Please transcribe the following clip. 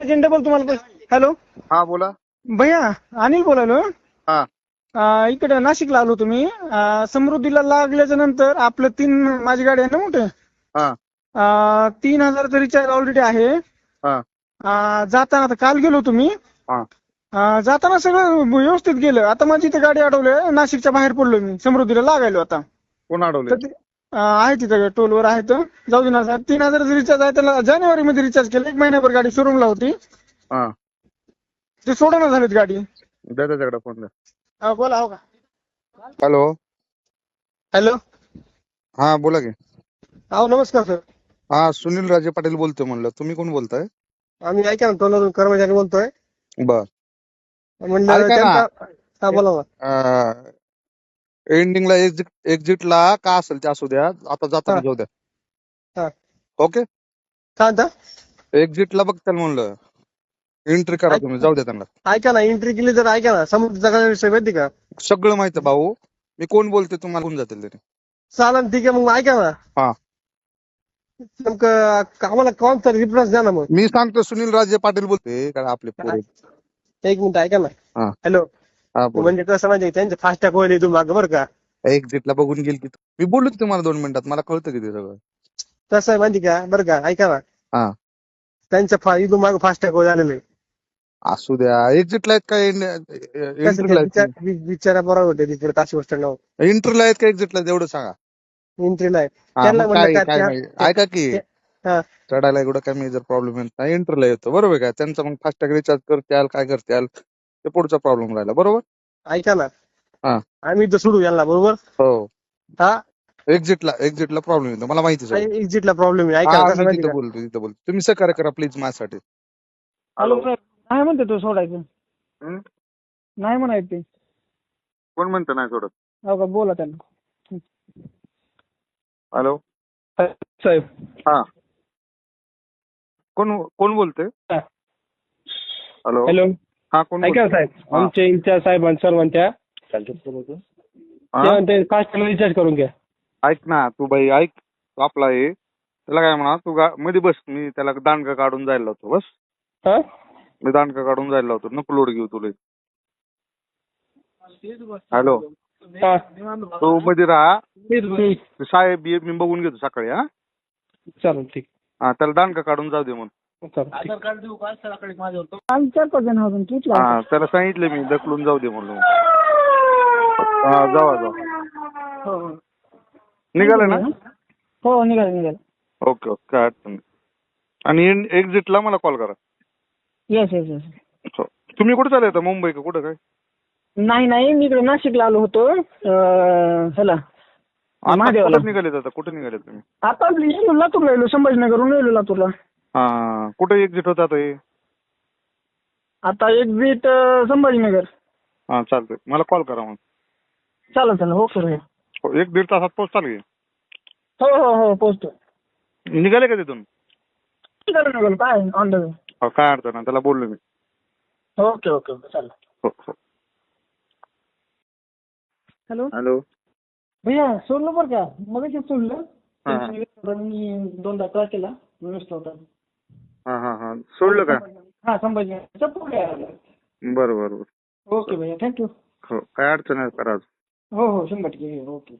Double तुम्हाला hello हा बोला. भैया अनिल बोलालो. हा इकडे नाशिकला आलो तुम्ही. समृद्धीला लागल्याच्या नंतर आपलं माझी गाडी आहे ना मोठे. हा 3,000चं रिचार्ज ऑलरेडी आहे. हा जाताना आता काल गेलो तुम्ही. हा जाताना सगळं व्यवस्थित गेलं. आता माझी इथे गाडी अडवली, नाशिकच्या बाहेर पडलो मी, समृद्धीला लागायलो आता. कोण अडवले? तर आहे तिथं टोलवर आहे तर जाऊ दे ना साहेब. 3,000चं रिचार्ज आहे, त्याला जानेवारी मध्ये रिचार्ज केलं. 1 महिन्याभर गाडी शोरूमला होती, हा ते सोडणं झालीत गाडी. द्या त्याच्याकडे फोन द्या. बोला हो का. हॅलो. हॅलो. हा बोला की. नमस्कार सर. हा सुनील राजे पाटील बोलतोय म्हणलं. तुम्ही कोण बोलताय? आम्ही ऐका ना, टोलवरून कर्मचारी बोलतोय. बर म्हणलं ऐका ना. त्यांचा बोला ना. एंडिंगला एक्झिटला का असेल ते असू द्या, आता जाताना जाऊ हा. द्या. ओके. काय म्हणता? एक्झिटला बघताल म्हणलं, एंट्री करा तुम्ही, जाऊ द्या त्यांना. ऐका ना, एंट्री केली तर ऐका ना, समुद्राचा काय विषय माहिती का? सगळं माहिती भाऊ. मी कोण बोलते तुम्हाला कोण जातील तरी. चालन ठीक आहे, मग ऐका ना. हा नेमकं आम्हाला कोणता रिफरन्स द्या ना मग. मी सांगतो सुनील राजे पाटील बोलते काय आपले पोरे. एक मिनिट ऐका ना. हा हॅलो. हा बोल. म्हणजे कसं म्हणजे त्यांचं फास्टॅग होईल तू मागं बरं का. एक्झिटला बघून गेल की मी बोललो की तुम्हाला 2 मिनिटात, मला कळतं की ते सगळं. कसं आहे माहिती का, बरं का ऐका ना. हा त्यांचं इथून मागं फास्टॅग होईल झालेलं आहे. असू द्या. एक्झिटला आहेत का एंट्रीला आहेत? विचारा बरोबर होते तिकडे ताशी गोष्ट नाव. एंट्रीला आहेत का एक्झिटला एवढं सांगा. एंट्रीला आहे हा त्यांना मग म्हणलं काय नाही. ऐका की, हा. चढायला एवढं काय मेजर प्रॉब्लेम येत नाही, एंट्रीला येतो बरोबर काय. त्यांचा मग फास्टॅग रिचार्ज करत्याल काय करत्याल ते पुढचा प्रॉब्लेम राहिला बरोबर. ऐका ना. हा आम्ही इथं सोडू यांना बरोबर. हो. हा एक्झिटला प्रॉब्लेम येतो, मला माहिती सगळं. एक्झिटला प्रॉब्लेम आहे. ऐका हा ना, कसं मी माहिती तिथं का. बोलतो तुम्ही सहकार्य करा प्लीज माझ्यासाठी. Hello sir. नाही म्हणते तो सोडायचं. हं? नाही म्हणायचं ते. कोण म्हणतं नाही सोडत? हो का, बोला त्यांना. हॅलो. साहेब. हा कोण कोण बोलतोय? हॅलो. हॅलो. हा कोण ऐका ना साहेब, हा. आमच्या इंच्या साहेबांच्या सर्वांच्या हा? ते फास्ट रिचार्ज करून घ्या. ऐक ना तू बाई, ऐक. तू आपला आहे त्याला काय म्हणा, तू मध्ये बस, मी त्याला दांडका काढून जायला लावतो. बस हा. मी दांडका काढून जायला लावतो, नको लोड घेऊ तुला. हॅलो. हा. तू मध्ये राहा. हम्म. साहेब मी बघून घेतो सकाळी. हा चालेल ठीक. हा त्याला दांडका काढून जाऊ दे म्हणून. आधार कार्ड देऊ का सराकडे माझ्यावर? आम्ही 4-5 जण अजून तूच लाव. हा त्याला सांगितलं मी ढकलून जाऊ दे म्हणून. हा जावा. हो निघालं ना? हो निघाल. ओके काय अडचण नाही. आणि एक्झिटला मला कॉल करा. येस. हो. तुम्ही कुठे चालले आता, मुंबई का कुठं काय? नाही मी इकडे नाशिकला आलो होतो. ह्याला महादेवाला. कुठे निघालेत आता, कुठे निघालेत तुम्ही? आता लातूरला गेलो, संभाजीनगरहून गेलो लातूरला. हा कुठे एक्झिट होता आता हे? आता एक्झिट संभाजीनगर. हा चालतंय, मला कॉल करा मग. चालेल हो सर. 1-1.5 तासात पोहोचताल की? हो पोहोचतो. निघाले का तिथून? काय ऑन द वे. हो काय अडचण नाही, त्याला बोललो मी. ओके चालेल. हो. हॅलो. भैया सोडलं बरं का, मग सोडलं. मी 2दा ट्राय केला, व्यवस्थित होता. हा सोडलं का? हा संभाजीनगरच्या पुढे आलं. बरं. ओके भैया, थँक्यू. हो काय अडचण आहे करा. हो 100%. ओके.